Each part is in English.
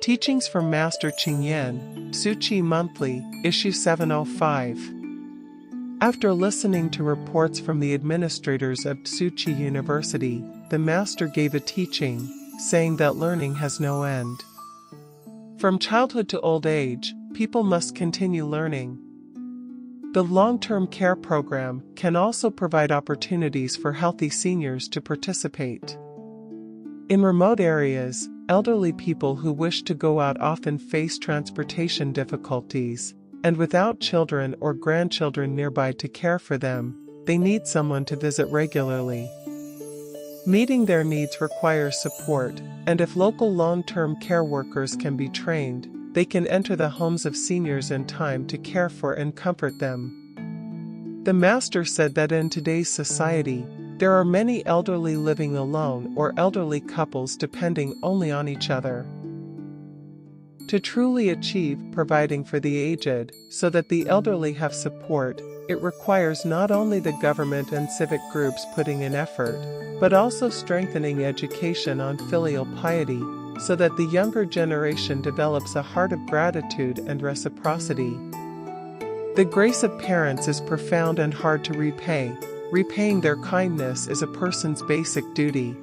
Teachings from Master Ching Yen, Tzu Chi Monthly, Issue 705. After listening to reports from the administrators of Tzu Chi University, the Master gave a teaching, saying that learning has no end. From childhood to old age, people must continue learning. The long-term care program can also provide opportunities for healthy seniors to participate. In remote areas, elderly people who wish to go out often face transportation difficulties, and without children or grandchildren nearby to care for them, they need someone to visit regularly. Meeting their needs requires support, and if local long-term care workers can be trained, they can enter the homes of seniors in time to care for and comfort them. The Master said that in today's society, there are many elderly living alone or elderly couples depending only on each other. To truly achieve providing for the aged, so that the elderly have support, it requires not only the government and civic groups putting in effort, but also strengthening education on filial piety, so that the younger generation develops a heart of gratitude and reciprocity. The grace of parents is profound and hard to repay. Repaying their kindness is a person's basic duty.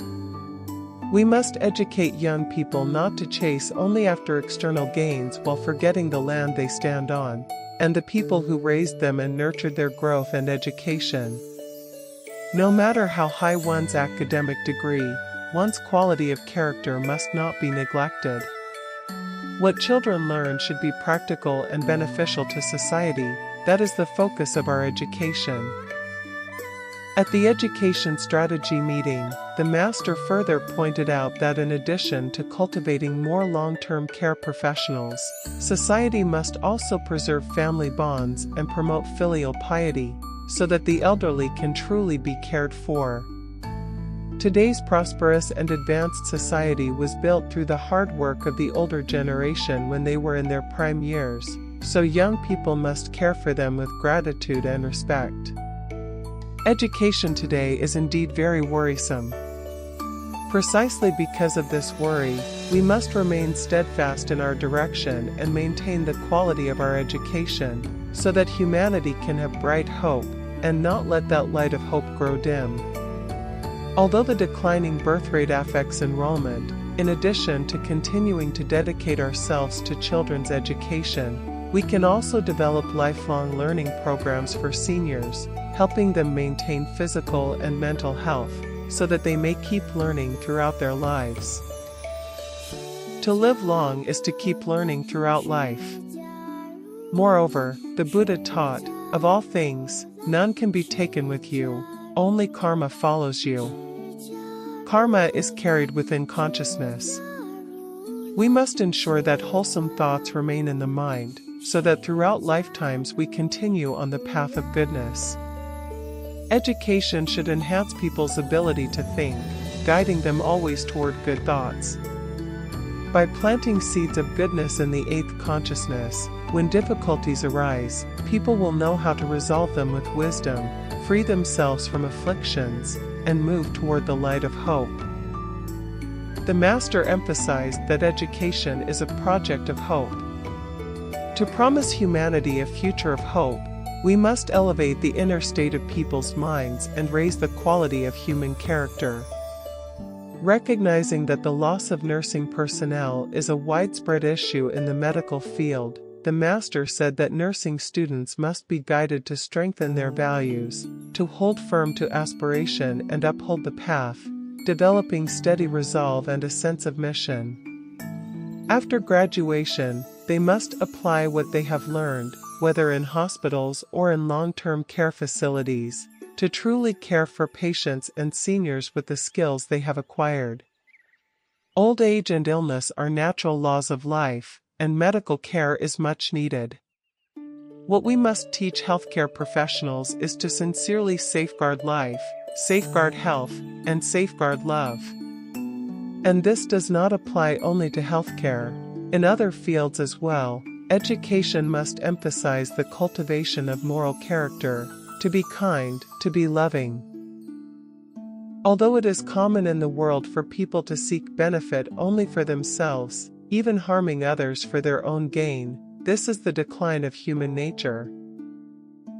We must educate young people not to chase only after external gains while forgetting the land they stand on, and the people who raised them and nurtured their growth and education. No matter how high one's academic degree, one's quality of character must not be neglected. What children learn should be practical and beneficial to society. That is the focus of our education. At the Education Strategy meeting, the Master further pointed out that in addition to cultivating more long-term care professionals, society must also preserve family bonds and promote filial piety, so that the elderly can truly be cared for. Today's prosperous and advanced society was built through the hard work of the older generation when they were in their prime years, so young people must care for them with gratitude and respect. Education today is indeed very worrisome. Precisely because of this worry, we must remain steadfast in our direction and maintain the quality of our education, so that humanity can have bright hope, and not let that light of hope grow dim. Although the declining birth rate affects enrollment, in addition to continuing to dedicate ourselves to children's education, we can also develop lifelong learning programs for seniors, helping them maintain physical and mental health, so that they may keep learning throughout their lives. To live long is to keep learning throughout life. Moreover, the Buddha taught, of all things, none can be taken with you, only karma follows you. Karma is carried within consciousness. We must ensure that wholesome thoughts remain in the mind, so that throughout lifetimes we continue on the path of goodness. Education should enhance people's ability to think, guiding them always toward good thoughts. By planting seeds of goodness in the eighth consciousness, when difficulties arise, people will know how to resolve them with wisdom, free themselves from afflictions, and move toward the light of hope. The Master emphasized that education is a project of hope. To promise humanity a future of hope, we must elevate the inner state of people's minds and raise the quality of human character. Recognizing that the loss of nursing personnel is a widespread issue in the medical field, the Master said that nursing students must be guided to strengthen their values, to hold firm to aspiration and uphold the path, developing steady resolve and a sense of mission. After graduation, they must apply what they have learned, whether in hospitals or in long-term care facilities, to truly care for patients and seniors with the skills they have acquired. Old age and illness are natural laws of life, and medical care is much needed. What we must teach healthcare professionals is to sincerely safeguard life, safeguard health, and safeguard love. And this does not apply only to healthcare. In other fields as well, education must emphasize the cultivation of moral character, to be kind, to be loving. Although it is common in the world for people to seek benefit only for themselves, even harming others for their own gain. This is the decline of human nature.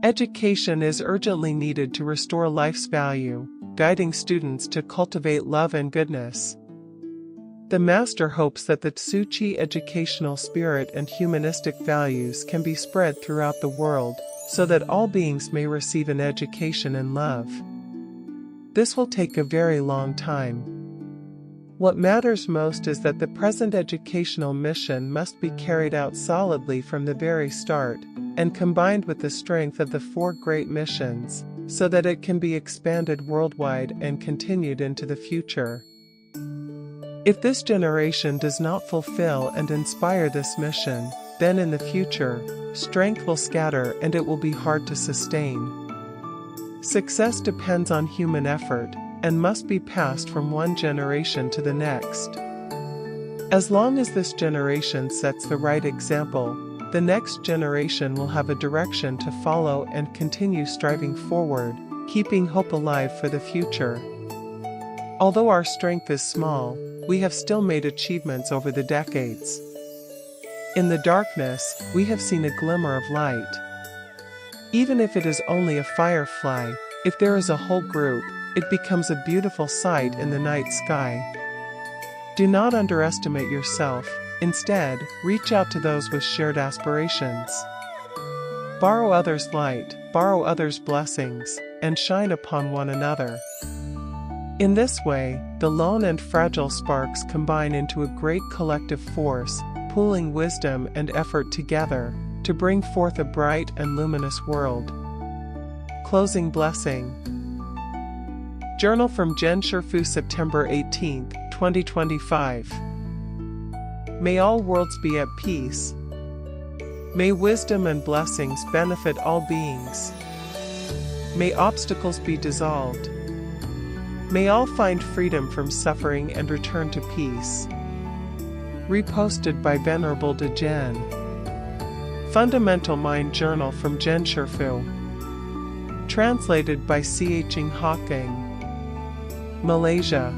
Education is urgently needed to restore life's value, guiding students to cultivate love and goodness. The Master hopes that the Tzu Chi educational spirit and humanistic values can be spread throughout the world, so that all beings may receive an education in love. This will take a very long time. What matters most is that the present educational mission must be carried out solidly from the very start, and combined with the strength of the 4 great missions, so that it can be expanded worldwide and continued into the future. If this generation does not fulfill and inspire this mission, then in the future, strength will scatter and it will be hard to sustain. Success depends on human effort, and must be passed from one generation to the next. As long as this generation sets the right example, the next generation will have a direction to follow and continue striving forward, keeping hope alive for the future. Although our strength is small, we have still made achievements over the decades. In the darkness, we have seen a glimmer of light. Even if it is only a firefly, if there is a whole group, it becomes a beautiful sight in the night sky. Do not underestimate yourself. Instead, reach out to those with shared aspirations. Borrow others' light, borrow others' blessings, and shine upon one another. In this way, the lone and fragile sparks combine into a great collective force, pooling wisdom and effort together, to bring forth a bright and luminous world. Closing blessing. Journal from Gen Shifu, September 18, 2025. May all worlds be at peace. May wisdom and blessings benefit all beings. May obstacles be dissolved. May all find freedom from suffering and return to peace. Reposted by Venerable De Gen. Fundamental Mind Journal from Gen Shifu. Translated by Ching Hawking. Malaysia.